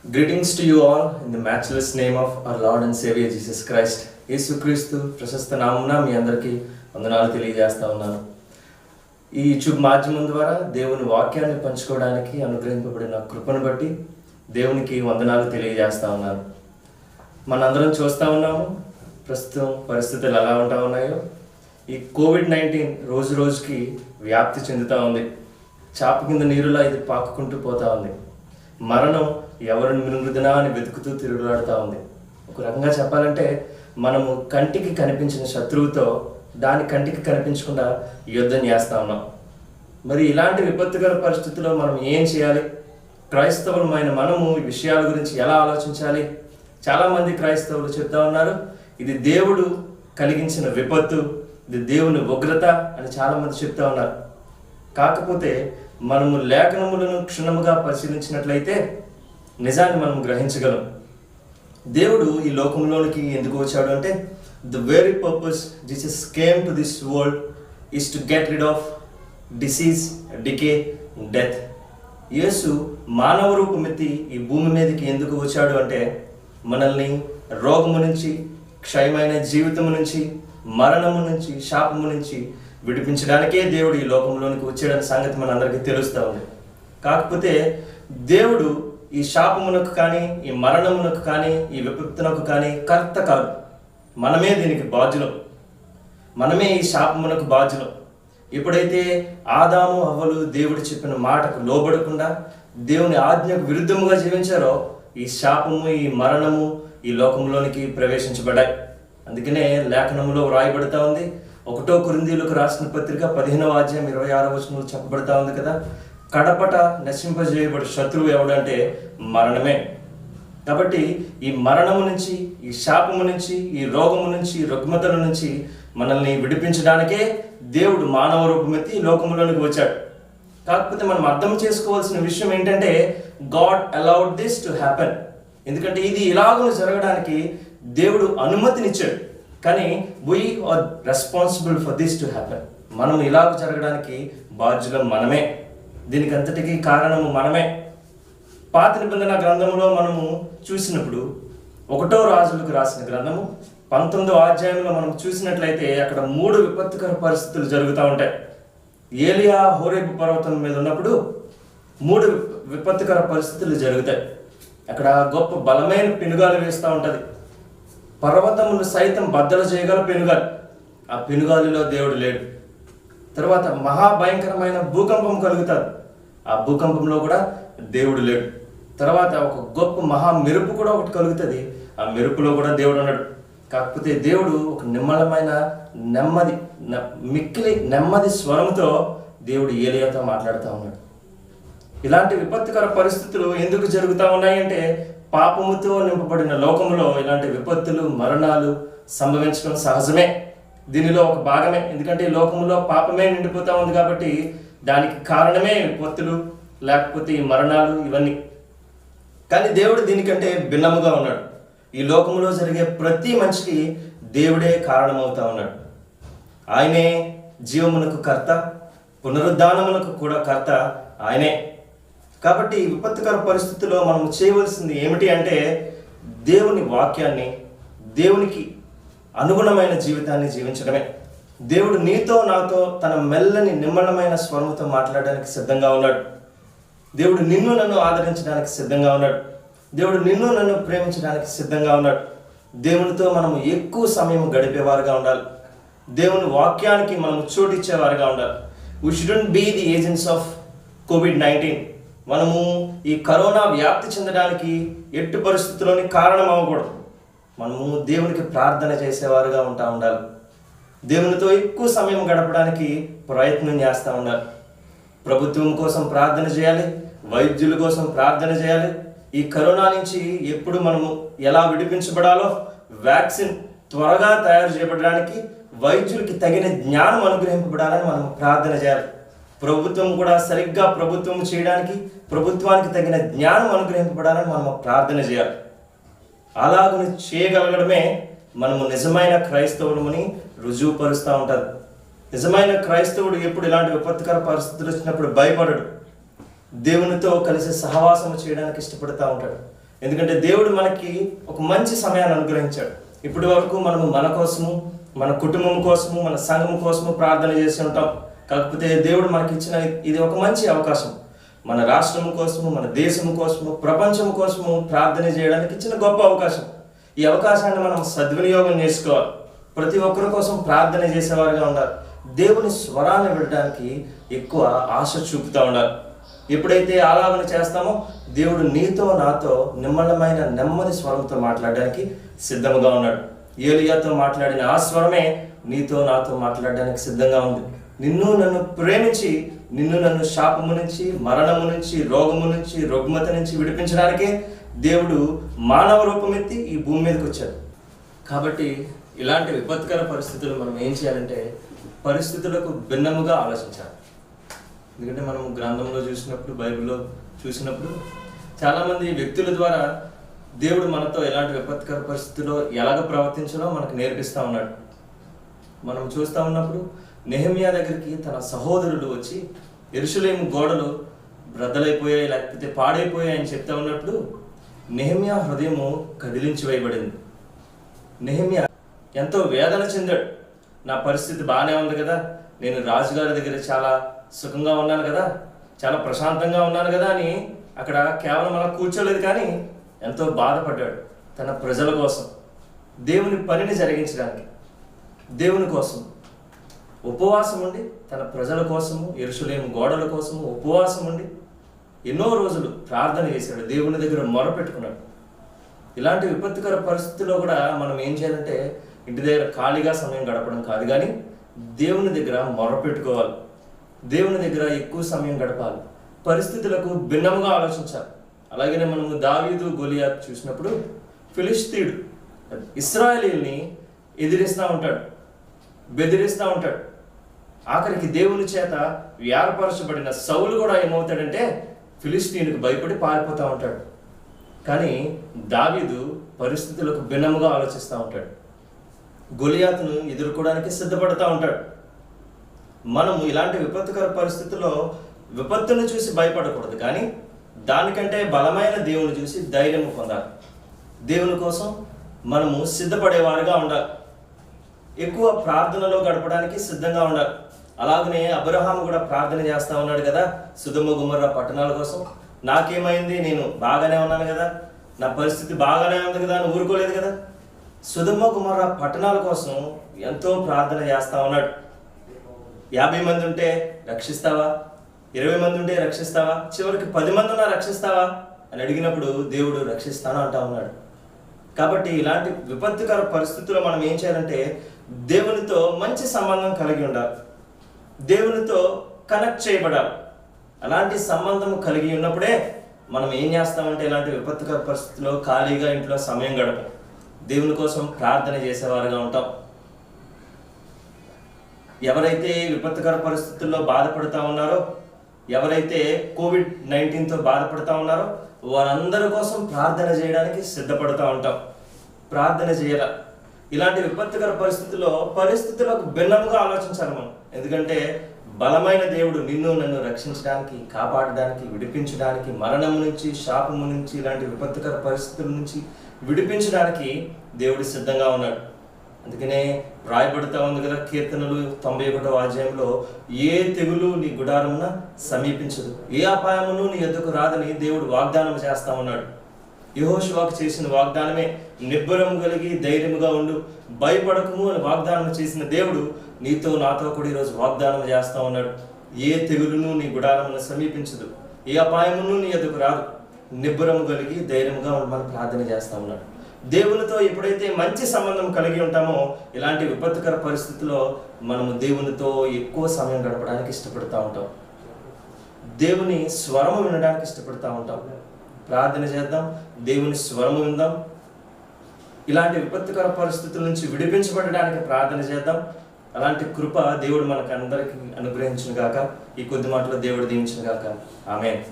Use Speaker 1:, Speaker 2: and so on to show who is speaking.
Speaker 1: Greetings to you all in the matchless name of our Lord and Savior Jesus Christ. యేసుక్రీస్తు ప్రశస్త నామమున మీ అందరికీ వందనాలు తెలియజేస్తా ఉన్నాను. ఈ యూట్యూబ్ మాధ్యమం ద్వారా దేవుని వాక్యాన్ని పంచుకోవడానికి అనుగ్రహింపబడిన కృపను బట్టి దేవునికి వందనాలు తెలియజేస్తా ఉన్నాను. మనందరం చూస్తూ ఉన్నాము ప్రస్తుతం పరిస్థితులు ఎలా ఉంటా ఉన్నాయో. ఈ కోవిడ్-19 రోజు రోజుకి వ్యాప్తి చెందుతూ ఉంది. చాప కింద నీరులా ఇది పాకుకుంటూ పోతా ఉంది. మరణం ఎవరిని మృంగుదనా అని వెతుకుతూ తిరుగులాడుతూ ఉంది. ఒక రకంగా చెప్పాలంటే మనము కంటికి కనిపించిన శత్రువుతో దాని కంటికి కనిపించకుండా యుద్ధం చేస్తూ ఉన్నాం. మరి ఇలాంటి విపత్తుకర పరిస్థితుల్లో మనం ఏం చేయాలి? క్రైస్తవులమైన మనము ఈ విషయాల గురించి ఎలా ఆలోచించాలి? చాలామంది క్రైస్తవులు చెప్తా ఉన్నారు, ఇది దేవుడు కలిగించిన విపత్తు, ఇది దేవుని ఉగ్రత అని చాలామంది చెప్తా ఉన్నారు. కాకపోతే మనము లేఖనములను క్షుణ్ణముగా పరిశీలించినట్లయితే నిజాన్ని మనం గ్రహించగలం. దేవుడు ఈ లోకంలోనికి ఎందుకు వచ్చాడు అంటే, the very purpose Jesus came to this world is to get rid of disease, decay, death. Yesu మానవ రూపమెత్తి ఈ భూమి మీదకి ఎందుకు వచ్చాడు అంటే, మనల్ని రోగము నుంచి, క్షయమైన జీవితము నుంచి, మరణము నుంచి, శాపము నుంచి విడిపించడానికే దేవుడు ఈ లోకంలోనికి వచ్చాడనే సంగతి మనందరికీ తెలుస్తూ ఉంది. కాకపోతే దేవుడు ఈ శాపమునకు కానీ, ఈ మరణమునకు కానీ, ఈ విపత్తునకు కానీ కర్త కాదు. మనమే దీనికి బాధ్యులం. మనమే ఈ శాపమునకు బాధ్యులం. ఎప్పుడైతే ఆదాము హవ్వలు దేవుడు చెప్పిన మాటకు లోబడకుండా దేవుని ఆజ్ఞకు విరుద్ధముగా జీవించారో, ఈ శాపము, ఈ మరణము ఈ లోకంలోనికి ప్రవేశించబడ్డాయి. అందుకనే లేఖనములో వ్రాయబడతా ఉంది. 1 కొరింథీయులకు రాసిన పత్రిక 15వ అధ్యాయం 26వ వచనంలో చెప్పబడతా ఉంది కదా, కడపట నశింపజేయబడి శత్రువు ఎవడంటే మరణమే. కాబట్టి ఈ మరణము నుంచి, ఈ శాపము నుంచి, ఈ రోగము నుంచి, ఈ రుగ్మతల నుంచి మనల్ని విడిపించడానికే దేవుడు మానవ రూపమెత్తి ఈ లోకంలోనికి వచ్చాడు. కాకపోతే మనం అర్థం చేసుకోవాల్సిన విషయం ఏంటంటే, God allowed this to happen. ఎందుకంటే ఇది ఇలాగూ జరగడానికి దేవుడు అనుమతినిచ్చాడు. కానీ we are responsible for this to happen. మనం ఇలాగ జరగడానికి బాధ్యులం మనమే. దీనికి అంతటికీ కారణము మనమే. పాత నిబంధన గ్రంథంలో మనము చూసినప్పుడు 1వ రాజులకు రాసిన గ్రంథము 19వ అధ్యాయంలో మనం చూసినట్లయితే అక్కడ 3 విపత్తుకర పరిస్థితులు జరుగుతూ ఉంటాయి. ఏలియా హోరేబు పర్వతం మీద ఉన్నప్పుడు 3 విపత్తుకర పరిస్థితులు జరుగుతాయి. అక్కడ గొప్ప బలమైన పెనుగాలు వేస్తూ ఉంటుంది. పర్వతములు సైతం బద్దలు చేయగల పెనుగాలి. ఆ పెనుగాలిలో దేవుడు లేడు. తర్వాత మహాభయంకరమైన భూకంపం కలుగుతుంది. ఆ భూకంపంలో కూడా దేవుడు లేడు. తర్వాత ఒక గొప్ప మహా మెరుపు కూడా ఒకటి కలుగుతుంది. ఆ మెరుపులో కూడా దేవుడు ఉన్నాడు. కాకపోతే దేవుడు ఒక నిమ్మలమైన మిక్కిలి నెమ్మది స్వరంతో దేవుడు ఏలియాతో మాట్లాడుతూ ఉన్నాడు. ఇలాంటి విపత్తుకర పరిస్థితులు ఎందుకు జరుగుతూ ఉన్నాయంటే, పాపముతో నింపబడిన లోకంలో ఇలాంటి విపత్తులు, మరణాలు సంభవించడం సహజమే. దీనిలో ఒక భాగమే. ఎందుకంటే ఈ లోకంలో పాపమే నిండిపోతూ ఉంది కాబట్టి దానికి కారణమే విపత్తులు, లేకపోతే ఈ మరణాలు, ఇవన్నీ. కానీ దేవుడు దీనికంటే భిన్నముగా ఉన్నాడు. ఈ లోకంలో జరిగే ప్రతి మనిషికి దేవుడే కారణమవుతా ఉన్నాడు. ఆయనే జీవమునకు కర్త, పునరుద్ధానమునకు కూడా కర్త ఆయనే. కాబట్టి ఈ విపత్తుకర పరిస్థితుల్లో మనం చేయవలసింది ఏమిటి అంటే, దేవుని వాక్యాన్ని, దేవునికి అనుగుణమైన జీవితాన్ని జీవించడమే. దేవుడు నీతో నాతో తన మెల్లని నిమ్మలమైన స్వరముతో మాట్లాడడానికి సిద్ధంగా ఉన్నాడు. దేవుడు నిన్ను నన్ను ఆదరించడానికి సిద్ధంగా ఉన్నాడు. దేవుడు నిన్ను నన్ను ప్రేమించడానికి సిద్ధంగా ఉన్నాడు. దేవునితో మనం ఎక్కువ సమయం గడిపేవారుగా ఉండాలి. దేవుని వాక్యానికి మనం చోటిచ్చేవారుగా ఉండాలి. We shouldn't be the agents of కోవిడ్-19. మనము ఈ కరోనా వ్యాప్తి చెందడానికి ఎట్టి పరిస్థితుల్లోని కారణం అవ్వకూడదు. మనము దేవునికి ప్రార్థన చేసేవారుగా ఉండాలి. దేవునితో ఎక్కువ సమయం గడపడానికి ప్రయత్నం చేస్తూ ఉండాలి. ప్రభుత్వం కోసం ప్రార్థన చేయాలి, వైద్యుల కోసం ప్రార్థన చేయాలి. ఈ కరోనా నుంచి ఎప్పుడు మనము ఎలా విడిపించబడాలో, వ్యాక్సిన్ త్వరగా తయారు చేయబడడానికి వైద్యులకి తగిన జ్ఞానం అనుగ్రహింపబడాలని మనం ప్రార్థన చేయాలి. ప్రభుత్వం కూడా సరిగ్గా ప్రభుత్వం చేయడానికి ప్రభుత్వానికి తగిన జ్ఞానం అనుగ్రహింపబడాలని మనం ప్రార్థన చేయాలి. అలాగని చేయగలగడమే మనము నిజమైన క్రైస్తవులమని రుజువుపరుస్తూ ఉంటుంది. నిజమైన క్రైస్తవుడు ఎప్పుడు ఇలాంటి విపత్తుకర పరిస్థితులు వచ్చినప్పుడు భయపడడు. దేవునితో కలిసి సహవాసం చేయడానికి ఇష్టపడుతూ ఉంటాడు. ఎందుకంటే దేవుడు మనకి ఒక మంచి సమయాన్ని అనుగ్రహించాడు. ఇప్పటి వరకు మనము మన కోసము, మన కుటుంబం కోసము, మన సంఘం కోసము ప్రార్థన చేసి ఉంటాం. కాకపోతే దేవుడు మనకి ఇచ్చిన ఇది ఒక మంచి అవకాశం. మన రాష్ట్రం కోసము, మన దేశం కోసము, ప్రపంచం కోసము ప్రార్థన చేయడానికి ఇచ్చిన గొప్ప అవకాశం. ఈ అవకాశాన్ని మనం సద్వినియోగం చేసుకోవాలి. ప్రతి ఒక్కరి కోసం ప్రార్థన చేసేవారుగా ఉండాలి. దేవుని స్వరాన్ని వినడానికి ఎక్కువ ఆశ చూపుతూ ఉండాలి. ఎప్పుడైతే ఆలాపన చేస్తామో దేవుడు నీతో నాతో నిమ్మలమైన నెమ్మది స్వరంతో మాట్లాడడానికి సిద్ధంగా ఉన్నాడు. ఏలియాతో మాట్లాడిన ఆ స్వరమే నీతో నాతో మాట్లాడడానికి సిద్ధంగా ఉంది. నిన్ను నన్ను ప్రేమించి, నిన్ను నన్ను శాపము నుంచి, మరణము నుంచి, రోగము నుంచి, రుగ్మత నుంచి విడిపించడానికే దేవుడు మానవ రూపం ఎత్తి ఈ భూమి మీదకి వచ్చాడు. కాబట్టి ఇలాంటి విపత్కర పరిస్థితులు మనం ఏం చేయాలంటే పరిస్థితులకు భిన్నముగా ఆలోచించాలి. ఎందుకంటే మనం గ్రంథంలో చూసినప్పుడు, బైబిల్లో చూసినప్పుడు చాలామంది వ్యక్తుల ద్వారా దేవుడు మనతో ఎలాంటి విపత్కర పరిస్థితుల్లో ఎలాగ ప్రవర్తించాలో మనకు నేర్పిస్తూ ఉన్నాడు. మనం చూస్తూ ఉన్నప్పుడు నెహెమ్యా దగ్గరికి తన సహోదరులు వచ్చి యెరూషలేము గోడలు బ్రద్దలైపోయాయి, లేకపోతే పాడైపోయాయి అని చెప్తా ఉన్నప్పుడు నెహెమ్యా హృదయము కదిలించి వేయబడింది. నెహెమ్యా ఎంతో వేదన చెందాడు. నా పరిస్థితి బాగానే ఉంది కదా, నేను రాజుగారి దగ్గర చాలా సుఖంగా ఉన్నాను కదా, చాలా ప్రశాంతంగా ఉన్నాను కదా అని అక్కడ కేవలం అలా కూర్చోలేదు, కానీ ఎంతో బాధపడ్డాడు. తన ప్రజల కోసం, దేవుని పనిని జరిగించడానికి, దేవుని కోసం ఉపవాసం ఉండి, తన ప్రజల కోసము, యెరూషలేము గోడల కోసము ఉపవాసం ఉండి ఎన్నో రోజులు ప్రార్థన చేశాడు, దేవుని దగ్గర మొరపెట్టుకున్నాడు. ఇలాంటి విపత్తుకర పరిస్థితుల్లో కూడా మనం ఏం చేయాలంటే ఇంటి దగ్గర ఖాళీగా సమయం గడపడం కాదు, కానీ దేవుని దగ్గర మొరపెట్టుకోవాలి, దేవుని దగ్గర ఎక్కువ సమయం గడపాలి, పరిస్థితులకు భిన్నంగా ఆలోచించాలి. అలాగనే మనము దావీదు గొలియాత్ చూసినప్పుడు ఫిలిష్తీయుడు ఇశ్రాయేలీయుల్ని ఎదిరిస్తూ ఉంటాడు, బెదిరిస్తూ ఉంటాడు. ఆఖరికి దేవుని చేత వ్యారపరచబడిన సౌలు కూడా ఏమవుతాడంటే ఫిలిష్తీయునికి భయపడి పారిపోతూ ఉంటాడు. కానీ దావీదు పరిస్థితులకు భిన్నముగా ఆలోచిస్తూ ఉంటాడు, గొలియాతును ఎదుర్కోవడానికి సిద్ధపడుతూ ఉంటాడు. మనము ఇలాంటి విపత్తుకర పరిస్థితుల్లో విపత్తును చూసి భయపడకూడదు, కానీ దానికంటే బలమైన దేవుని చూసి ధైర్యం పొందాలి. దేవుని కోసం మనము సిద్ధపడేవారుగా ఉండాలి. ఎక్కువ ప్రార్థనలో గడపడానికి సిద్ధంగా ఉండాలి. అలాగనే అబ్రహాము కూడా ప్రార్థన చేస్తూ ఉన్నాడు కదా సొదొమ గొమొర్రా పట్టణాల కోసం. నాకేమైంది, నేను బాగానే ఉన్నాను కదా, నా పరిస్థితి బాగానే ఉంది కదా అని ఊరుకోలేదు కదా. సొదొమ గొమొర్రా పట్టణాల కోసం ఎంతో ప్రార్థన చేస్తూ ఉన్నాడు. 50 మంది ఉంటే రక్షిస్తావా, 20 మంది ఉంటే రక్షిస్తావా, చివరికి 10 మంది ఉన్నా రక్షిస్తావా అని అడిగినప్పుడు దేవుడు రక్షిస్తాను అంటా ఉన్నాడు. కాబట్టి ఇలాంటి విపత్తుకర పరిస్థితుల్లో మనం ఏం చేయాలంటే దేవునితో మంచి సంబంధం కలిగి ఉండాలి, దేవునితో కనెక్ట్ చేయబడాలి. అలాంటి సంబంధం కలిగి ఉన్నప్పుడే మనం ఏం చేస్తామంటే ఇలాంటి విపత్తుకర పరిస్థితుల్లో ఖాళీగా ఇంట్లో సమయం గడపం, దేవుని కోసం ప్రార్థన చేసేవారుగా ఉంటాం. ఎవరైతే విపత్తుకర పరిస్థితుల్లో బాధపడుతూ ఉన్నారో, ఎవరైతే కోవిడ్-19తో బాధపడుతూ ఉన్నారో వారందరి కోసం ప్రార్థన చేయడానికి సిద్ధపడుతూ ఉంటాం. ప్రార్థన చేయాల. ఇలాంటి విపత్తుకర పరిస్థితుల్లో పరిస్థితులకు భిన్నంగా ఆలోచించాలి మనం. ఎందుకంటే బలమైన దేవుడు నిన్ను నన్ను రక్షించడానికి, కాపాడడానికి, విడిపించడానికి, మరణము నుంచి, శాపము నుంచి, ఇలాంటి విపత్తుకర పరిస్థితుల నుంచి విడిపించడానికి దేవుడు సిద్ధంగా ఉన్నాడు. అందుకనే రాయబడుతూ ఉంది కదా కీర్తనలు 91వ అధ్యాయంలో, ఏ తెగులు నీ గుడారమున సమీపించదు, ఏ అపాయమును నీ ఎద్దుకు రాదని దేవుడు వాగ్దానం చేస్తా ఉన్నాడు. యెహోషువకు చేసిన వాగ్దానమే, నిబ్బరము కలిగి ధైర్యముగా ఉండు, భయపడకము అని వాగ్దానం చేసిన దేవుడు నీతో నాతో కూడా ఈరోజు వాగ్దానం చేస్తా ఉన్నాడు. ఏ తెగులును నీ గుడారమున సమీపించదు, ఏ అపాయమును నీ ఎద్దుకు రాదు, నిబ్బరము కలిగి ధైర్యముగా ఉండమని ప్రార్థన చేస్తా ఉన్నాడు. దేవునితో ఎప్పుడైతే మంచి సంబంధం కలిగి ఉంటామో ఇలాంటి విపత్తుకర పరిస్థితుల్లో మనము దేవునితో ఎక్కువ సమయం గడపడానికి ఇష్టపడుతూ ఉంటాం, దేవుని స్వరము వినడానికి ఇష్టపడుతూ ఉంటాం. ప్రార్థన చేద్దాం, దేవుని స్వరము విందాం. ఇలాంటి విపత్తుకర పరిస్థితుల నుంచి విడిపించబడడానికి ప్రార్థన చేద్దాం. అలాంటి కృప దేవుడు మనకు అందరికీ అనుగ్రహించును గాక. ఈ కొద్ది మాటలో దేవుడు దీవించును గాక. ఆమేన్.